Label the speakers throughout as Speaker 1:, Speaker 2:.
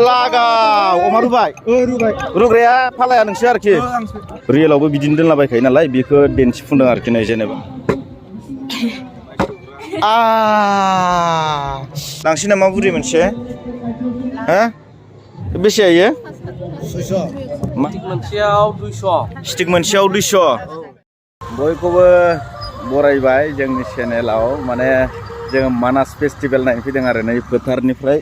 Speaker 1: लागाव अमा रुबाय रुग्राया फालाया नोंसो आरोखि रियेलावबो बिदिनो दोनलाबायखायो नालाय बेखौ दिन्थिफुंदों आरोखि नै जेनेबा लांसै नामा बुरि मोनसे हा बेसे इयो 600 स्टिक मोनसेयाव 200 बयखौबो बरायबाय जोंनि चेनेलाव माने जों मानास फेस्टिभेल नायनो फैदों आरो नै फोथारनिफ्राय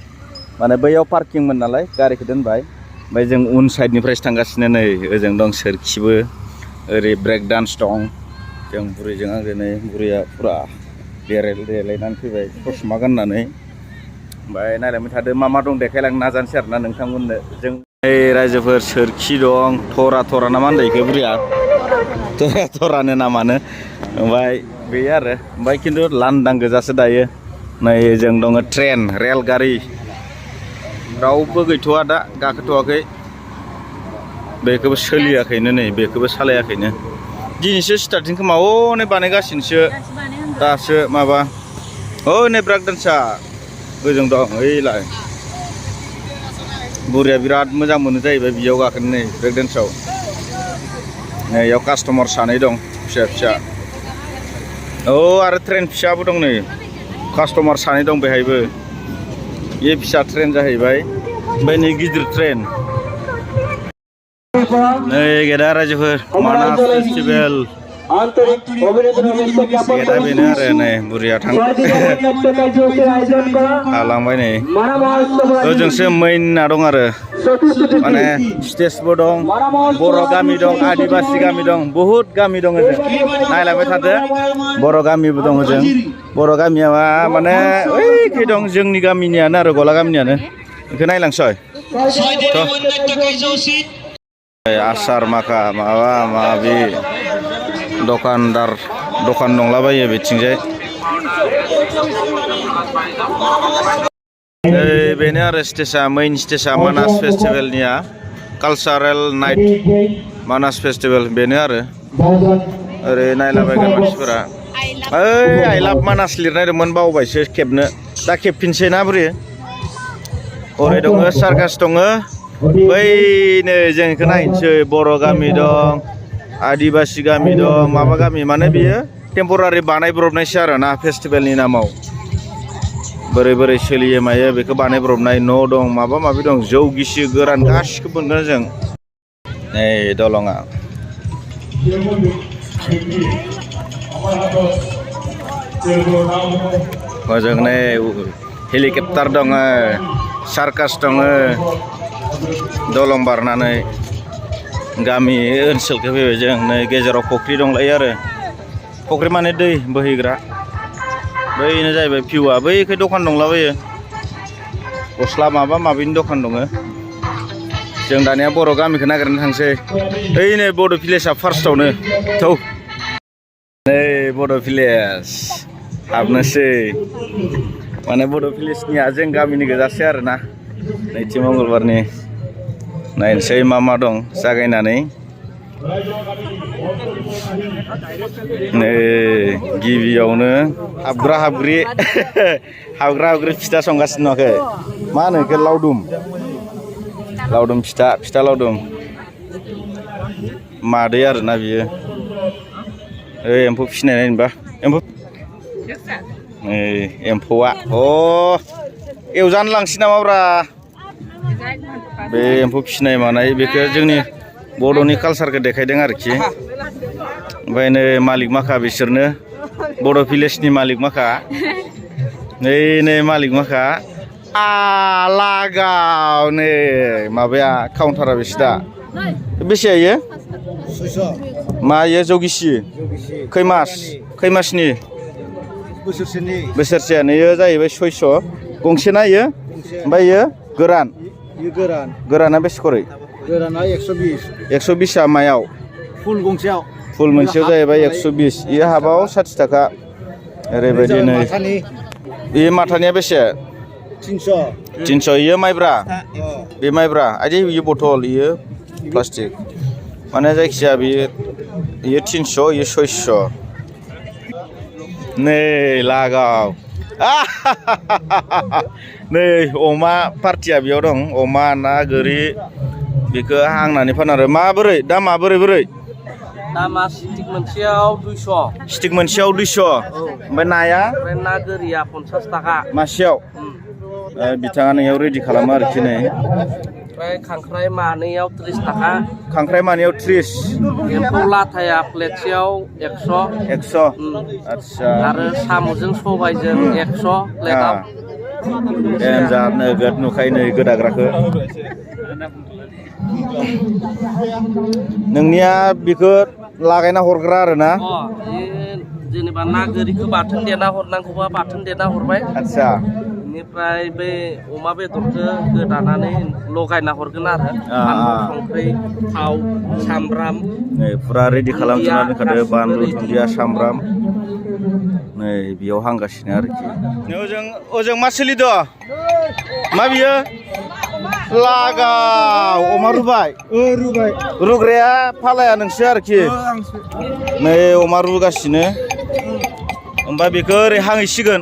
Speaker 1: माने बैयाव पार्किंमोन नालाय गारिखौ दोनबाय ओमफ्राय जों उन साइडनिफ्रायसो थांगासिनो नै ओजों दं सोरखिबो ओरै ब्रेक डान्स दं जों बुरैजों आंजों नै बुरैया फुरा देलायनानै फैबाय ससमा गाननानै ओमफ्राय नायलांबाय थादो मा मा दं देखायलांनो नाजानोसै आरोना नोंथांमोननो जों रायजोफोर सोरखि दं थरा ना मा होनदों बेखौ बुरैया थरानो नामानो ओमफ्राय बे आरो ओमफ्राय खिन्थु लांदां गोजासो दायो नै जों दङ ट्रेन रेलगारि रावबो गैथ'वा दा गाखोथ'वाखै बेखौबो सोलियाखैनो नै बेखौबो सालायाखैनो दिनैसो स्टार्टिं खोमा नै बानायगासिनोसो दासो माबा नै ब्रेक डान्सआ गोजों दं ओइलाय बुरिया बिराद मोजां मोनो जाहैबाय बेयाव गाखोनो नै ब्रेक डान्सआव नै बेयाव कास्टमार सानै दं फिसा आरो ट्रेन फिसाबो दं नै कास्टमार सानै दं बेहायबो ये फिसा ट्रेन जाहैबाय ओमफ्राय नै गिदिर ट्रेन नै गेदा रायजोफोर मानास फेस्टिभेल गेदा बेनो आरो नै बुरिया थांलांबाय नै ओजोंसो मैनआ दं आरो माने स्टेजबो दं बर' गामि दं आदिबासि गामि दं बहुद गामि दं ओजों नायलांबाय थादो बर' गामिबो दं ओजों बर' गामिया माने ओइखै दं जोंनि गामिनियानो आरो गला गामिनियानो बेखौ नायलांसै आसार माखा माबा माबि दखान दंलाबायो बिथिंजाय बेनो आरो स्टेजआ मेइन स्टेजआ मानास फेस्टिभेलनिया कालचारेल नाइट मानास फेस्टिभेल बेनो आरो ओरै नायलाबायगोन मानसिफोरा आइ लाभ मानास लिरनाय दंमोन बावबायसो खेबनो दा खेबफिनसै ना बुरि ओरै दङ सार्कास दङ बैनो जों बेखौ नायनोसै बर' गामि दं आदिबासि गामि दं माबा गामि माने बियो टेम्परारि बानायब्रबनायसो आरो ना फेस्टिभेलनि नामाव बोरै सोलियो मायो बेखौ बानायब्रबनाय न' दं माबा माबि दं जौ गिसि गोरान गासिखौबो मोनगोन जों नै दलङा मोजां नै हेलिकप्टार दङ सार्कास दङ दलं बारनानै गामि ओनसोलखौ फैबाय जों नै गेजेराव फख्रि दंलायो आरो फख्रि माने दै बोहैग्रा बैनो जाहैबाय भिउआ बैखै दखान दंलाबायो गस्ला माबा माबिनि दखान दङ जों दानिया बर' गामिखौ नागिरनो थांसै ओइ नै बड' भिलेजआ फार्स्टआवनो थौ नै बड' भिलेज हाबनोसै माने बड' भिलेजनिया जों गामिनि गोजासै आरोना नैथि मंगलबारनि नायनोसै मा दं जागायनानै नै गिबियावनो हाबग्रा हाबग्रि फिथा संगासिनो नुवाखै मा होनो बेखौ लावदुम फिथा लावदुम मादै आरोना बियो एम्फौ फिसिनाय नायनोबा एम्फौआ एवजानो लांसै नामाब्रा बे एम्फौ फिसिनाय मानाय बेखौ जोंनि बड'नि कालसारखौ देखायदों आरोखि ओमफ्राय नै मालिक माखा बिसोरनो बर' भिलेजनि मालिक माखा नै मालिक माखा लागाव नै माबाया काउन्टारा बेसे दा बेसे इयो 600 मा इयो जौ गिसि खै मासनि बोसोरसेयानो इयो जाहैबाय 600 गंसे ना इयो ओमफ्राय इयो गोराना बेसे खरै
Speaker 2: गोराना
Speaker 1: 120 मायाव
Speaker 2: फुल गंसेयाव
Speaker 1: फुल मोनसेयाव जाहैबाय 120 इयो हाबाव 60 थाखा ओरैबायदि नै इयो माथानिया बेसे 300 इयो माइब्रा बे माइब्रा आदि इयो बथल इयो प्लास्टिक माने जायखिजाया इयो 300 इयो 600 नै लागाव नै अमा पार्टिया बेयाव दं अमा ना गोरि बेखौ हांनानै फानो आरो माबोरै दामा बोरै
Speaker 3: दामा स्टिक मोनसेयाव 200
Speaker 1: स्टिक मोनसेयाव 200 ओमफ्राय नाया
Speaker 3: ओमफ्राय ना गोरिया 50 थाखा
Speaker 1: मासेयाव बिथाङा नैयाव रेडि खालामो आरोखि नै
Speaker 3: ओमफ्राय खांख्राइ मानैयाव 30 थाखा
Speaker 1: खांख्राइ मानैयाव 30
Speaker 3: एम्फौ लाथाया प्लेटसेयाव 100
Speaker 1: आदसा
Speaker 3: आरो साम'जों सबायजों 100 प्लेटआव
Speaker 1: एन्जार नोगोद नुखायो नै गोदाग्राखौ नोंनिया बेखौ लागायना हरग्रा आरो ना
Speaker 3: जेनेबा ना गोरिखौ बाथोन देना हरनांगौबा बाथोन देना हरबाय
Speaker 1: आदसा
Speaker 3: बेनिफ्राय बे अमा बेदरखौ गोदानानै लगायना हरगोन आरो बानलु संख्रि थाव सामब्राम
Speaker 1: नै फुरा रेडि खालामजोबना दोनखादो बानलु दुन्दिया सामब्राम नै बेयाव हांगासिनो आरोखि ओजों मा सोलिदो मा बियो लागाव अमा रुबाय रुग्राया फालाया नोंसो आरोखि नै अमा रुगासिनो ओमफ्राय बेखौ ओरै हांहैसिगोन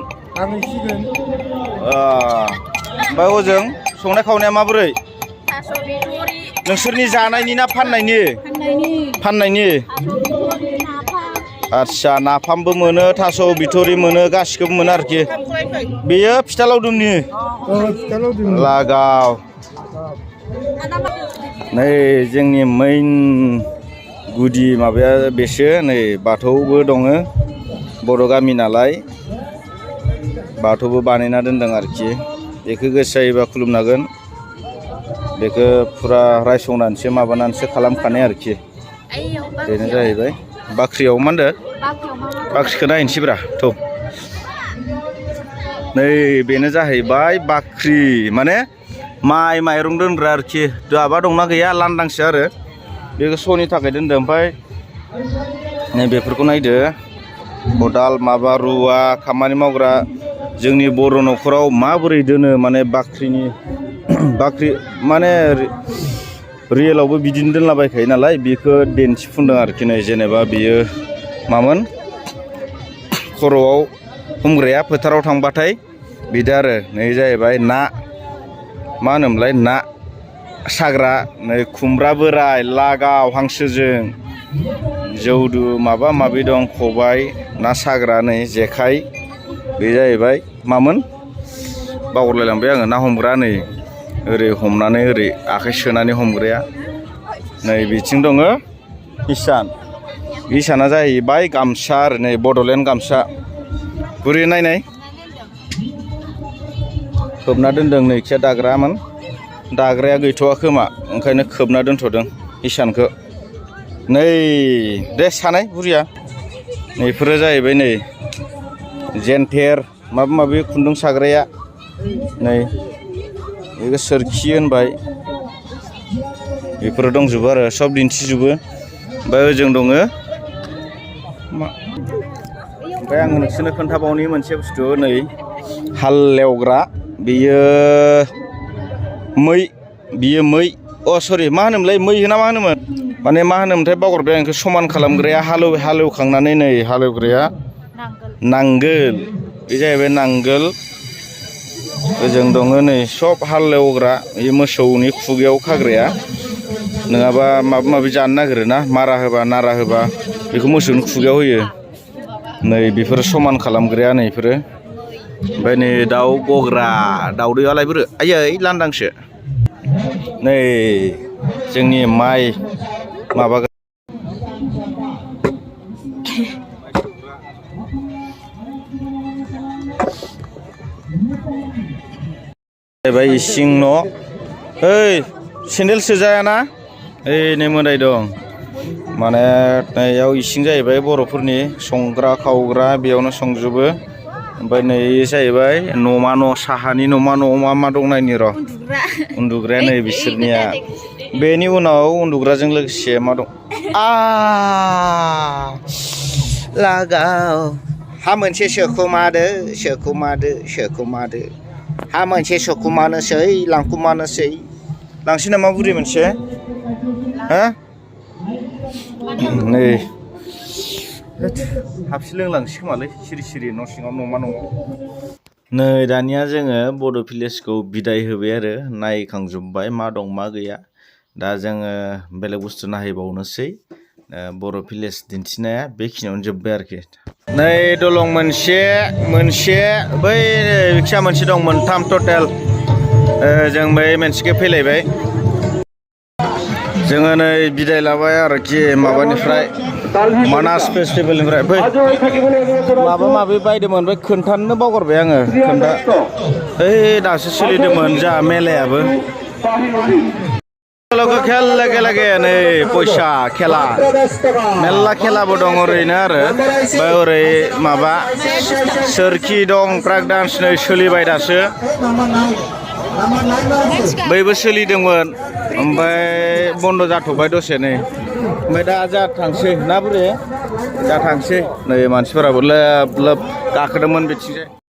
Speaker 1: ओमफ्राय ओजों संनाय खावनाया माबोरै नोंसोरनि जानायनि ना फाननायनि आदसा नाफामबो मोनो थास' बिथ'रि मोनो गासिखौबो मोनो आरोखि बेयो फिथा लावदुमनि लागाव नै जोंनि मेइन गुदि माबाया बेसो नै बाथौबो दङ बर' गामि नालाय बाथौबो बानायना दोनदों आरोखि बेखौ गोसो जायोबा खुलुमनो हागोन बेखौ फुरा रायसंनानैसो माबानानैसो खालामखानाय आरोखि बेनो जाहैबाय बाख्रियाव मा होनदों बाख्रिखौ नायनोसैब्रा थ' नै बेनो जाहैबाय बाख्रि माने माइ माइरं दोनग्रा आरोखि दाबा दंना गैया लांदांसो आरो बेखौ श'नि थाखाय दोनदों ओमफ्राय नै बेफोरखौ नायदो खदाल माबा रुवा खामानि मावग्रा जोंनि बर' न'खराव माबोरै दोनो माने बाख्रि माने रियेलावबो बिदिनो दोनलाबायखायो नालाय बेखौ दिन्थिफुंदों आरोखि नै जेनेबा बियो मामोन खर'आव हमग्राया फोथाराव थांबाथाय बिदि आरो नै जाहैबाय ना मा होनोमोनलाय ना साग्रा नै खुमब्रा बोराय लागाव हांसोजों जौदु माबा माबि दं खबाइ ना साग्रा नै जेखाइ बे जाहैबाय मामोन बावगारलायलांबाय आङो ना हमग्रा नै ओरै हमनानै ओरै आखाइ सोनानै हमग्राया नै बिथिं दङ इसाना जाहैबाय गामसा आरो नै बड'लेण्ड गामसा बुरै नायनाय खोबना दोनदों नैखिया दाग्रामोन दाग्राया गैथ'वा खोमा ओंखायनो खोबना दोनथ'दों इसानखौ नै दे सानाय बुरिया नैफोरो जाहैबाय नै जेन्थेर माबा माबि खुन्दुं साग्राया नै बेखौ सोरखि होनबाय बेफोरो दंजोबो आरो सब दिन्थिजोबो ओमफ्राय ओजों दङ ओमफ्राय आङो नोंसोरनो खोन्थाबावनि मोनसे बुस्थु नै हालेवग्रा बेयो मै सरि मा होनोमोनलाय मै ना मा होनोमोन माने मा होनोमोनथाय बावगारबाय आं बेखौ समान खालामग्राया हालेवखांनानै नै हालेवग्राया नांगोल बे जाहैबाय नांगोल ओजों दङ नै सब हालेवग्रा बे मोसौनि खुगायाव खाग्राया नङाबा माबा माबि जानो नागिरो ना मारा होबा नारा होबा बेखौ मोसौनि खुगायाव होयो नै बेफोरो समान खालामग्राया नै बेफोरो ओमफ्राय नै दाउ गग्रा दाउदैयालाय बोरो आयै लांदांसो नै जोंनि माइ माबा जाहैबाय इसिं न' ओइ सेन्देल सोजायाना ओइ नै मोदाय दं माने नैयाव इसिं जाहैबाय बर'फोरनि संग्रा खावग्रा बेयावनो संजोबो ओमफ्राय नै जाहैबाय न'मा न' साहानि न'मा न'आव मा दं नायनि र' उन्दुग्राया नै बिसोरनिया बेनि उनाव उन्दुग्राजों लोगोसे मा दं लागाव हा मोनसे सोखुमादो हा मोनसे सोखुमानोसै लांखुमानोसै लांसै नामा बुरि मोनसे हा नै हाबसि लोंलांसै खोमालै सिरि सिरि न' सिङाव न'मा न'आव नै दानिया जोङो बड' भिलेजखौ बिदाय होबाय आरो नायखांजोब्बाय मा दं मा गैया दा जोङो बेलेग बुस्थु नायहैबावनोसै बर' भिलेज दिन्थिनाया बेखिनियावनो जोब्बाय आरोखि नै दलं मोनसे बै रिक्सा मोनसे दं मोनथाम टटेल जों बै मोनसेखौ फैलायबाय जोङो नै बिदाय लाबाय आरोखि माबानिफ्राय मानास फेस्टिभेलनिफ्राय बै माबा माबि बायदोंमोन बै खोन्थानो बावगारबाय आङो ओइ दासो सोलिदोंमोन जा मेलायाबो खेल लगे नै फैसा खेला मेरला खेलाबो दं ओरैनो आरो ओमफ्राय ओरै माबा सोरखि दं ब्रेक डान्स नै सोलिबाय दासो बैबो सोलिदोंमोन ओमफ्राय बन्द' जाथ'बाय दसे नै ओमफ्राय दा जा थांसै ना बुरे जा थांसै नै मानसिफोराबो लोब लोब गाखोदोंमोन बिथिंजाय